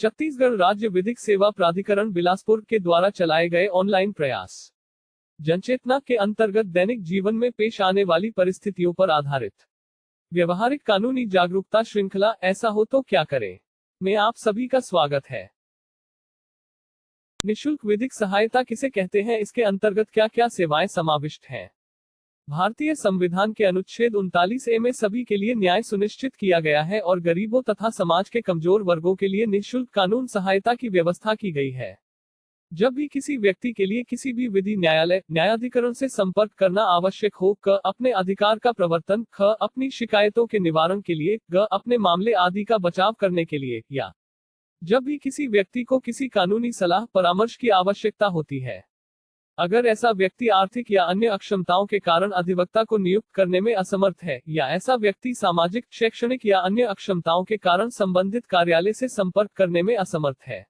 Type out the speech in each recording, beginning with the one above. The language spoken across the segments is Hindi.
छत्तीसगढ़ राज्य विधिक सेवा प्राधिकरण बिलासपुर के द्वारा चलाए गए ऑनलाइन प्रयास जनचेतना के अंतर्गत दैनिक जीवन में पेश आने वाली परिस्थितियों पर आधारित व्यवहारिक कानूनी जागरूकता श्रृंखला ऐसा हो तो क्या करें में आप सभी का स्वागत है। निशुल्क विधिक सहायता किसे कहते हैं, इसके अंतर्गत क्या क्या सेवाएं समाविष्ट हैं। भारतीय संविधान के अनुच्छेद 39A में सभी के लिए न्याय सुनिश्चित किया गया है और गरीबों तथा समाज के कमजोर वर्गों के लिए निःशुल्क कानून सहायता की व्यवस्था की गई है। जब भी किसी व्यक्ति के लिए किसी भी विधि न्यायालय न्यायाधिकरण से संपर्क करना आवश्यक हो, क अपने अधिकार का प्रवर्तन, ख अपनी शिकायतों के निवारण के लिए, ग अपने मामले आदि का बचाव करने के लिए, या जब भी किसी व्यक्ति को किसी कानूनी सलाह परामर्श की आवश्यकता होती है, अगर ऐसा व्यक्ति आर्थिक या अन्य अक्षमताओं के कारण अधिवक्ता को नियुक्त करने में असमर्थ है, या ऐसा व्यक्ति सामाजिक, शैक्षणिक या अन्य अक्षमताओं के कारण संबंधित कार्यालय से संपर्क करने में असमर्थ है,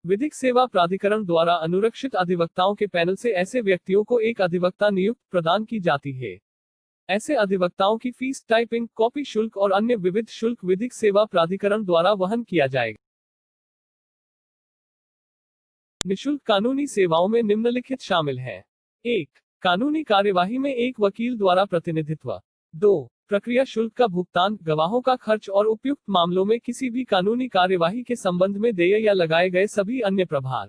विधिक सेवा प्राधिकरण द्वारा अनुरक्षित अधिवक्ताओं के पैनल से ऐसे व्यक्तियों को एक अधिवक्ता नियुक्त प्रदान की जाती है। ऐसे अधिवक्ताओं की फीस, टाइपिंग, कॉपी शुल्क और अन्य विविध शुल्क विधिक सेवा प्राधिकरण द्वारा वहन किया जाएगा। निःशुल्क कानूनी सेवाओं में निम्नलिखित शामिल हैं। 1. कानूनी कार्यवाही में एक वकील द्वारा प्रतिनिधित्व। 2. प्रक्रिया शुल्क का भुगतान, गवाहों का खर्च और उपयुक्त मामलों में किसी भी कानूनी कार्यवाही के संबंध में देय या लगाए गए सभी अन्य प्रभार।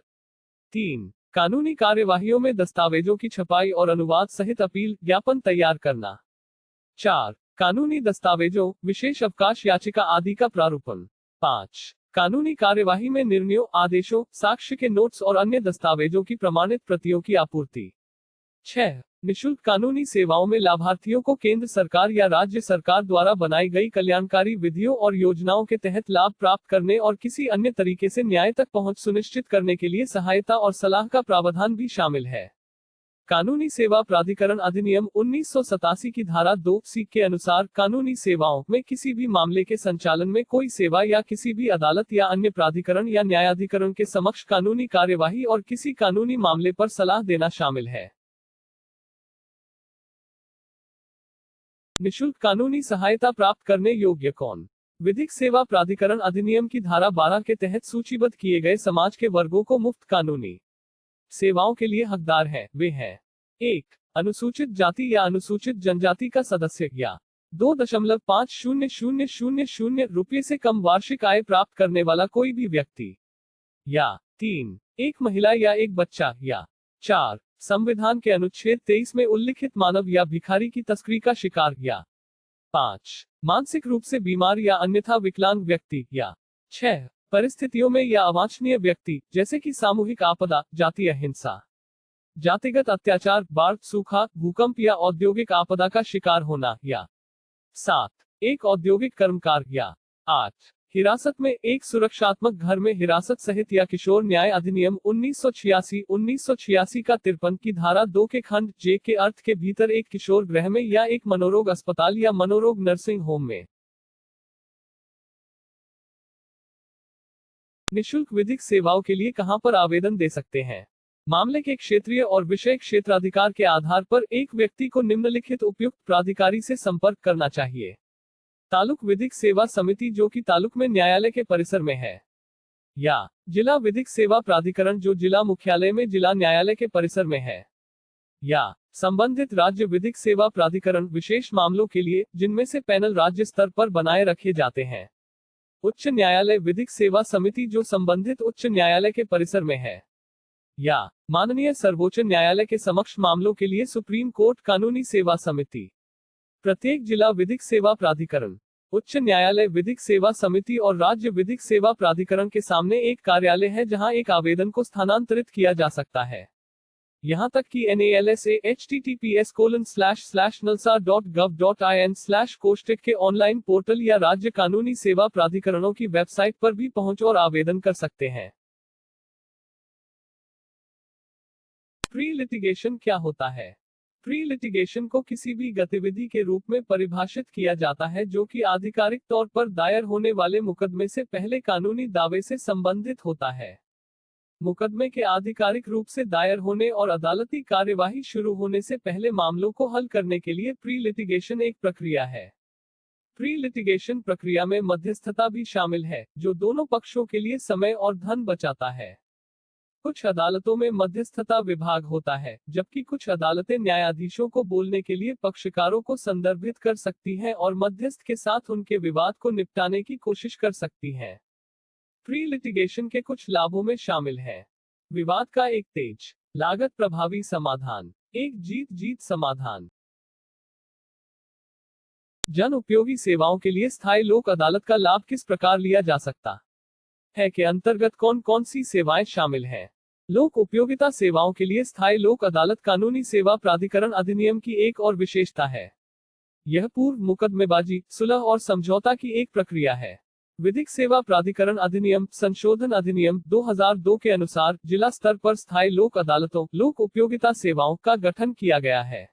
3. कानूनी कार्यवाहियों में दस्तावेजों की छपाई और अनुवाद सहित अपील, ज्ञापन तैयार करना। 4. कानूनी दस्तावेजों, विशेष अवकाश याचिका आदि का प्रारूपण। 5. कानूनी कार्यवाही में निर्णयों, आदेशों, साक्ष्य के नोट्स और अन्य दस्तावेजों की प्रमाणित प्रतियों की आपूर्ति। 6. निःशुल्क कानूनी सेवाओं में लाभार्थियों को केंद्र सरकार या राज्य सरकार द्वारा बनाई गई कल्याणकारी विधियों और योजनाओं के तहत लाभ प्राप्त करने और किसी अन्य तरीके से न्याय तक पहुंच सुनिश्चित करने के लिए सहायता और सलाह का प्रावधान भी शामिल है। कानूनी सेवा प्राधिकरण अधिनियम 1987 की धारा 2C के अनुसार कानूनी सेवाओं में किसी भी मामले के संचालन में कोई सेवा या किसी भी अदालत या अन्य प्राधिकरण या न्यायाधिकरण के समक्ष कानूनी कार्यवाही और किसी कानूनी मामले पर सलाह देना शामिल है। निःशुल्क कानूनी सहायता प्राप्त करने योग्य कौन। विधिक सेवा प्राधिकरण अधिनियम की धारा 12 के तहत सूचीबद्ध किए गए समाज के वर्गों को मुफ्त कानूनी सेवाओं के लिए हकदार हैं। वे हैं: 1. अनुसूचित जाति या अनुसूचित जनजाति का सदस्य या 2.5000 रुपये से कम वार्षिक आय प्राप्त करने वाला कोई भी व्यक्ति, या 3. एक महिला या एक बच्चा, या 4. संविधान के अनुच्छेद 23 में उल्लिखित मानव या भिखारी की तस्करी का शिकार, या 5. मानसिक रूप से बीमार या अन्यथा विकलांग व्यक्ति, या 6. परिस्थितियों में या अवांछनीय व्यक्ति जैसे कि सामूहिक आपदा, जातीय हिंसा, जातिगत अत्याचार, बाढ़, सूखा, भूकंप या औद्योगिक आपदा का शिकार होना, या 7. एक औद्योगिक कर्मकार, या 8. हिरासत में एक सुरक्षात्मक घर में हिरासत सहित, या किशोर न्याय अधिनियम 1986 का 53 की धारा 2 के खंड जे के अर्थ के भीतर एक किशोर गृह में या एक मनोरोग अस्पताल या मनोरोग नर्सिंग होम में। निःशुल्क विधिक सेवाओं के लिए कहां पर आवेदन दे सकते हैं। मामले के क्षेत्रीय और विषय क्षेत्राधिकार के आधार पर एक व्यक्ति को निम्नलिखित उपयुक्त प्राधिकारी से संपर्क करना चाहिए। तालुक विधिक सेवा समिति जो कि तालुक में न्यायालय के परिसर में है, या जिला विधिक सेवा प्राधिकरण जो जिला मुख्यालय में जिला न्यायालय के परिसर में है, या संबंधित राज्य विधिक सेवा प्राधिकरण विशेष मामलों के लिए जिनमें से पैनल राज्य स्तर पर बनाए रखे जाते हैं। उच्च न्यायालय विधिक सेवा समिति जो संबंधित उच्च न्यायालय के परिसर में है, या माननीय सर्वोच्च न्यायालय के समक्ष मामलों के लिए सुप्रीम कोर्ट कानूनी सेवा समिति। प्रत्येक जिला विधिक सेवा प्राधिकरण, उच्च न्यायालय विधिक सेवा समिति और राज्य विधिक सेवा प्राधिकरण के सामने एक कार्यालय है जहां एक आवेदन को स्थानांतरित किया जा सकता है। यहां तक कि NALSA https://nalsa.gov.in/ के ऑनलाइन पोर्टल या राज्य कानूनी सेवा प्राधिकरणों की वेबसाइट पर भी पहुंच और आवेदन कर सकते हैं। प्री लिटिगेशन क्या होता है। प्री लिटिगेशन को किसी भी गतिविधि के रूप में परिभाषित किया जाता है जो कि आधिकारिक तौर पर दायर होने वाले मुकदमे से पहले कानूनी दावे से संबंधित होता है। मुकदमे के आधिकारिक रूप से दायर होने और अदालती कार्यवाही शुरू होने से पहले मामलों को हल करने के लिए प्री लिटिगेशन एक प्रक्रिया है। प्री लिटिगेशन प्रक्रिया में मध्यस्थता भी शामिल है, जो दोनों पक्षों के लिए समय और धन बचाता है। कुछ अदालतों में मध्यस्थता विभाग होता है, जबकि कुछ अदालतें न्यायाधीशों को बोलने के लिए पक्षकारों को संदर्भित कर सकती हैं और मध्यस्थ के साथ उनके विवाद को निपटाने की कोशिश कर सकती हैं। प्री लिटिगेशन के कुछ लाभों में शामिल है। विवाद का एक तेज, लागत प्रभावी समाधान, एक जीत जीत समाधान। जन उपयोगी सेवाओं के लिए स्थायी लोक अदालत का लाभ किस प्रकार लिया जा सकता है के अंतर्गत कौन कौन सी सेवाएं शामिल हैं? लोक उपयोगिता सेवाओं के लिए स्थायी लोक अदालत कानूनी सेवा प्राधिकरण अधिनियम की एक और विशेषता है। यह पूर्व मुकदमेबाजी, सुलह और समझौता की एक प्रक्रिया है। विधिक सेवा प्राधिकरण अधिनियम संशोधन अधिनियम 2002 के अनुसार जिला स्तर पर स्थायी लोक अदालतों, लोक उपयोगिता सेवाओं का गठन किया गया है।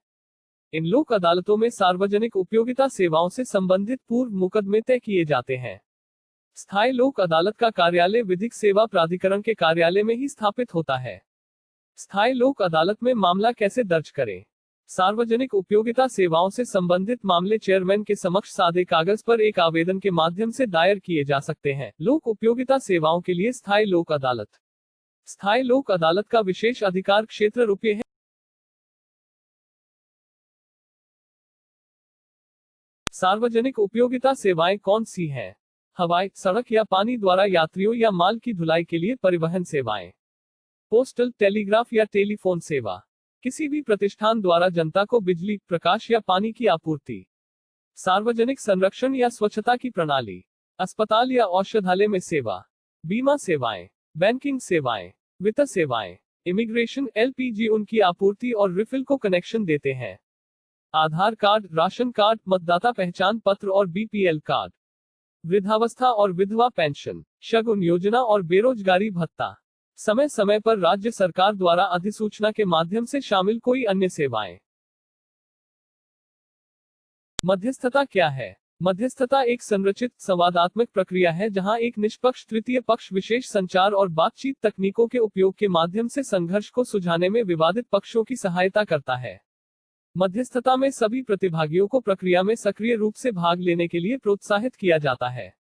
इन लोक अदालतों में सार्वजनिक उपयोगिता सेवाओं से संबंधित पूर्व मुकदमे तय किए जाते हैं। स्थायी लोक अदालत का कार्यालय विधिक सेवा प्राधिकरण के कार्यालय में ही स्थापित होता है। स्थायी लोक अदालत में मामला कैसे दर्ज करें? सार्वजनिक उपयोगिता सेवाओं से संबंधित मामले चेयरमैन के समक्ष सादे कागज पर एक आवेदन के माध्यम से दायर किए जा सकते हैं। लोक उपयोगिता सेवाओं के लिए स्थायी लोक अदालत। स्थायी लोक अदालत का विशेष अधिकार क्षेत्र रुपये है। सार्वजनिक उपयोगिता सेवाएं कौन सी हैं? हवाई, सड़क या पानी द्वारा यात्रियों या माल की ढुलाई के लिए परिवहन सेवाएं। पोस्टल, टेलीग्राफ या टेलीफोन सेवा। किसी भी प्रतिष्ठान द्वारा जनता को बिजली, प्रकाश या पानी की आपूर्ति। सार्वजनिक संरक्षण या स्वच्छता की प्रणाली। अस्पताल या औषधालय में सेवा। बीमा सेवाएं। बैंकिंग सेवाएं। वित्त सेवाएं। इमिग्रेशन, एलपीजी उनकी आपूर्ति और रिफिल को कनेक्शन देते हैं। आधार कार्ड, राशन कार्ड, मतदाता पहचान पत्र और बीपीएल कार्ड। वृद्धावस्था और विधवा पेंशन, शगुन योजना और बेरोजगारी भत्ता। समय समय पर राज्य सरकार द्वारा अधिसूचना के माध्यम से शामिल कोई अन्य सेवाएं। मध्यस्थता क्या है? मध्यस्थता एक संरचित संवादात्मक प्रक्रिया है जहां एक निष्पक्ष तृतीय पक्ष विशेष संचार और बातचीत तकनीकों के उपयोग के माध्यम से संघर्ष को सुलझाने में विवादित पक्षों की सहायता करता है। मध्यस्थता में सभी प्रतिभागियों को प्रक्रिया में सक्रिय रूप से भाग लेने के लिए प्रोत्साहित किया जाता है।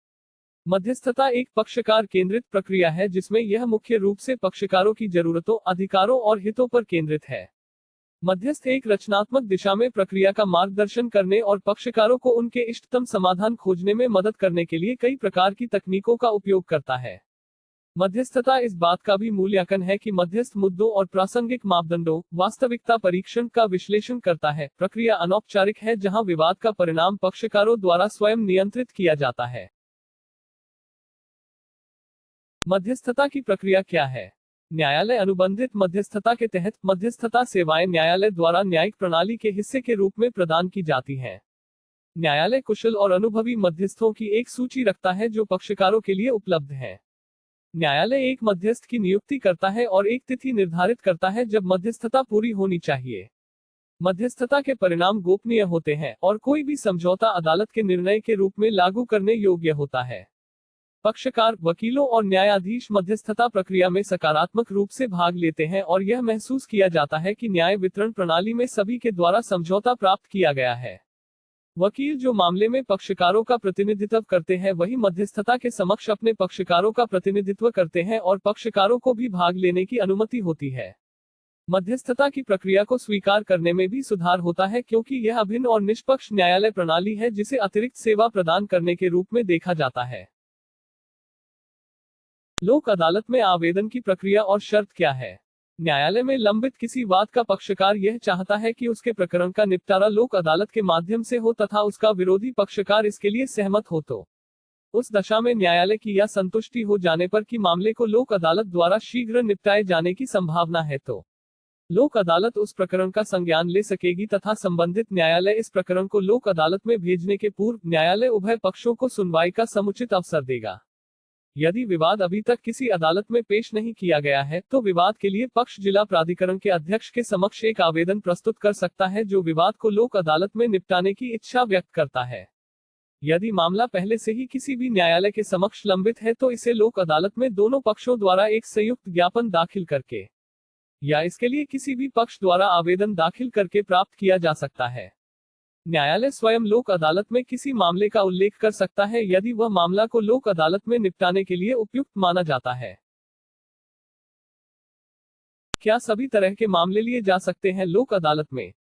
मध्यस्थता एक पक्षकार केंद्रित प्रक्रिया है जिसमें यह मुख्य रूप से पक्षकारों की जरूरतों, अधिकारों और हितों पर केंद्रित है। मध्यस्थ एक रचनात्मक दिशा में प्रक्रिया का मार्गदर्शन करने और पक्षकारों को उनके इष्टतम समाधान खोजने में मदद करने के लिए कई प्रकार की तकनीकों का उपयोग करता है। मध्यस्थता इस बात का भी मूल्यांकन है कि मध्यस्थ मुद्दों और प्रासंगिक मापदंडों, वास्तविकता परीक्षण का विश्लेषण करता है। प्रक्रिया अनौपचारिक है जहां विवाद का परिणाम पक्षकारों द्वारा स्वयं नियंत्रित किया जाता है। मध्यस्थता की प्रक्रिया क्या है? न्यायालय अनुबंधित मध्यस्थता के तहत मध्यस्थता सेवाएं न्यायालय द्वारा न्यायिक प्रणाली के हिस्से के रूप में प्रदान की जाती हैं। न्यायालय कुशल और अनुभवी मध्यस्थों की एक सूची रखता है जो पक्षकारों के लिए उपलब्ध है। न्यायालय एक मध्यस्थ की नियुक्ति करता है और एक तिथि निर्धारित करता है जब मध्यस्थता पूरी होनी चाहिए। मध्यस्थता के परिणाम गोपनीय होते हैं और कोई भी समझौता अदालत के निर्णय के रूप में लागू करने योग्य होता है। पक्षकार, वकीलों और न्यायाधीश मध्यस्थता प्रक्रिया में सकारात्मक रूप से भाग लेते हैं और यह महसूस किया जाता है कि न्याय वितरण प्रणाली में सभी के द्वारा समझौता प्राप्त किया गया है। वकील जो मामले में पक्षकारों का प्रतिनिधित्व करते हैं वही मध्यस्थता के समक्ष अपने पक्षकारों का प्रतिनिधित्व करते हैं और पक्षकारों को भी भाग लेने की अनुमति होती है। मध्यस्थता की प्रक्रिया को स्वीकार करने में भी सुधार होता है क्योंकि यह अभिन्न और निष्पक्ष न्यायालय प्रणाली है जिसे अतिरिक्त सेवा प्रदान करने के रूप में देखा जाता है। लोक अदालत में आवेदन की प्रक्रिया और शर्त क्या है? न्यायालय में लंबित किसी वाद का पक्षकार यह चाहता है कि उसके प्रकरण का निपटारा लोक अदालत के माध्यम से हो तथा उसका विरोधी पक्षकार इसके लिए सहमत हो तो उस दशा में न्यायालय की यह संतुष्टि हो जाने पर कि मामले को लोक अदालत द्वारा शीघ्र निपटाए जाने की संभावना है तो लोक अदालत उस प्रकरण का संज्ञान ले सकेगी तथा संबंधित न्यायालय इस प्रकरण को लोक अदालत में भेजने के पूर्व न्यायालय उभय पक्षों को सुनवाई का समुचित अवसर देगा। यदि विवाद अभी तक किसी अदालत में पेश नहीं किया गया है तो विवाद के लिए पक्ष जिला प्राधिकरण के अध्यक्ष के समक्ष एक आवेदन प्रस्तुत कर सकता है जो विवाद को लोक अदालत में निपटाने की इच्छा व्यक्त करता है। यदि मामला पहले से ही किसी भी न्यायालय के समक्ष लंबित है तो इसे लोक अदालत में दोनों पक्षों द्वारा एक संयुक्त ज्ञापन दाखिल करके या इसके लिए किसी भी पक्ष द्वारा आवेदन दाखिल करके प्राप्त किया जा सकता है। न्यायालय स्वयं लोक अदालत में किसी मामले का उल्लेख कर सकता है यदि वह मामला को लोक अदालत में निपटाने के लिए उपयुक्त माना जाता है। क्या सभी तरह के मामले लिए जा सकते हैं लोक अदालत में?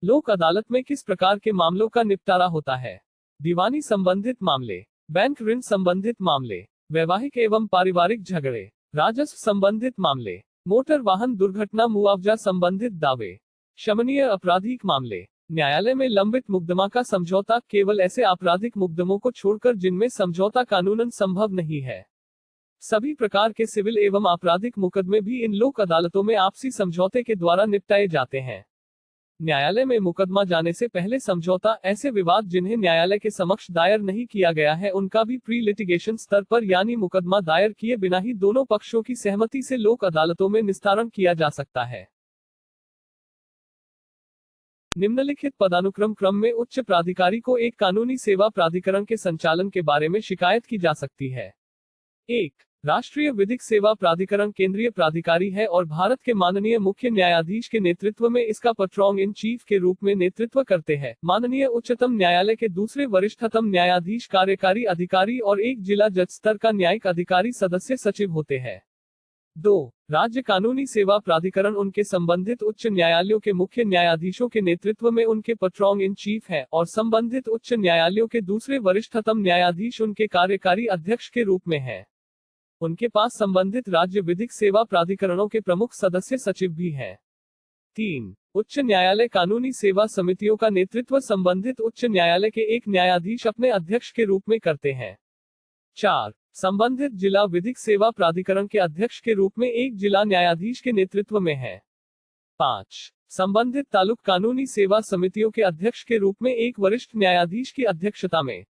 लोक अदालत में किस प्रकार के मामलों का निपटारा होता है? दीवानी संबंधित मामले, बैंक ऋण संबंधित मामले, वैवाहिक एवं पारिवारिक झगड़े, राजस्व संबंधित मामले, मोटर वाहन दुर्घटना मुआवजा संबंधित दावे, शमनीय आपराधिक मामले। न्यायालय में लंबित मुकदमा का समझौता केवल ऐसे आपराधिक मुकदमों को छोड़कर जिनमें समझौता कानूनन संभव नहीं है। सभी प्रकार के सिविल एवं आपराधिक मुकदमे भी इन लोक अदालतों में आपसी समझौते के द्वारा निपटाए जाते हैं। न्यायालय में मुकदमा जाने से पहले समझौता, ऐसे विवाद जिन्हें न्यायालय के समक्ष दायर नहीं किया गया है उनका भी प्री लिटिगेशन स्तर पर यानी मुकदमा दायर किए बिना ही दोनों पक्षों की सहमति से लोक अदालतों में निस्तारण किया जा सकता है। निम्नलिखित पदानुक्रम क्रम में उच्च प्राधिकारी को एक कानूनी सेवा प्राधिकरण के संचालन के बारे में शिकायत की जा सकती है। 1. राष्ट्रीय विधिक सेवा प्राधिकरण केंद्रीय प्राधिकारी है और भारत के माननीय मुख्य न्यायाधीश के नेतृत्व में इसका पेट्रोन इन चीफ के रूप में नेतृत्व करते हैं। माननीय उच्चतम न्यायालय के दूसरे वरिष्ठतम न्यायाधीश कार्यकारी अधिकारी और एक जिला जज स्तर का न्यायिक अधिकारी सदस्य सचिव होते हैं। 2. राज्य कानूनी सेवा प्राधिकरण उनके संबंधित उच्च न्यायालयों के मुख्य न्यायाधीशों के नेतृत्व में उनके पेट्रोन इन चीफ है और संबंधित उच्च न्यायालयों के दूसरे वरिष्ठतम न्यायाधीश उनके कार्यकारी अध्यक्ष के रूप में है। उनके पास संबंधित राज्य विधिक सेवा प्राधिकरणों के प्रमुख सदस्य सचिव भी हैं। 3. उच्च न्यायालय कानूनी सेवा समितियों का नेतृत्व संबंधित उच्च न्यायालय के एक न्यायाधीश अपने अध्यक्ष के रूप में करते हैं। 4. संबंधित जिला विधिक सेवा प्राधिकरण के अध्यक्ष के रूप में एक जिला न्यायाधीश के नेतृत्व में है। 5. संबंधित तालुक कानूनी सेवा समितियों के अध्यक्ष के रूप में एक वरिष्ठ न्यायाधीश की अध्यक्षता में।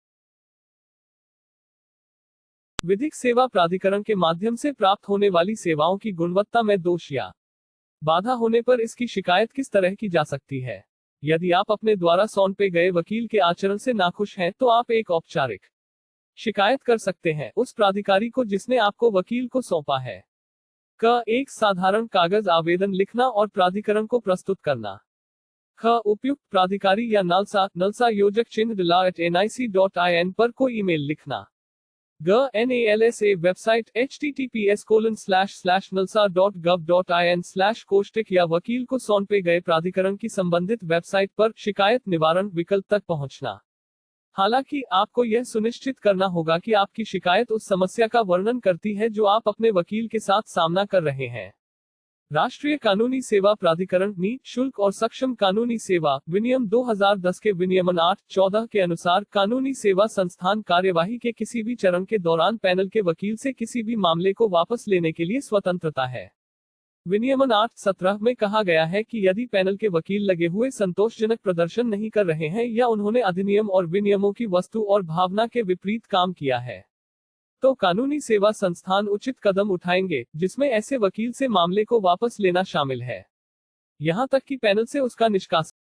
विधिक सेवा प्राधिकरण के माध्यम से प्राप्त होने वाली सेवाओं की गुणवत्ता में दोष या बाधा होने पर इसकी शिकायत किस तरह की जा सकती है? यदि आप अपने द्वारा सौंपे गए वकील के आचरण से नाखुश हैं तो आप एक औपचारिक शिकायत कर सकते हैं उस प्राधिकारी को जिसने आपको वकील को सौंपा है। क. एक साधारण कागज आवेदन लिखना और प्राधिकरण को प्रस्तुत करना। ख. उपयुक्त प्राधिकारी या नलसा योजक चिन्ह la@nic.in पर कोई ईमेल लिखना। ग. NALSA वेबसाइट https://nalsa.gov.in/ या वकील को सौंपे गए प्राधिकरण की संबंधित वेबसाइट पर शिकायत निवारण विकल्प तक पहुंचना। हालांकि आपको यह सुनिश्चित करना होगा कि आपकी शिकायत उस समस्या का वर्णन करती है जो आप अपने वकील के साथ सामना कर रहे हैं। राष्ट्रीय कानूनी सेवा प्राधिकरण शुल्क और सक्षम कानूनी सेवा विनियम 2010 के विनियमन 8-14 के अनुसार कानूनी सेवा संस्थान कार्यवाही के किसी भी चरण के दौरान पैनल के वकील से किसी भी मामले को वापस लेने के लिए स्वतंत्रता है। विनियमन 8-17 में कहा गया है कि यदि पैनल के वकील लगे हुए संतोषजनक प्रदर्शन नहीं कर रहे हैं या उन्होंने अधिनियम और विनियमों की वस्तु और भावना के विपरीत काम किया है तो कानूनी सेवा संस्थान उचित कदम उठाएंगे जिसमें ऐसे वकील से मामले को वापस लेना शामिल है, यहां तक कि पैनल से उसका निष्कासन।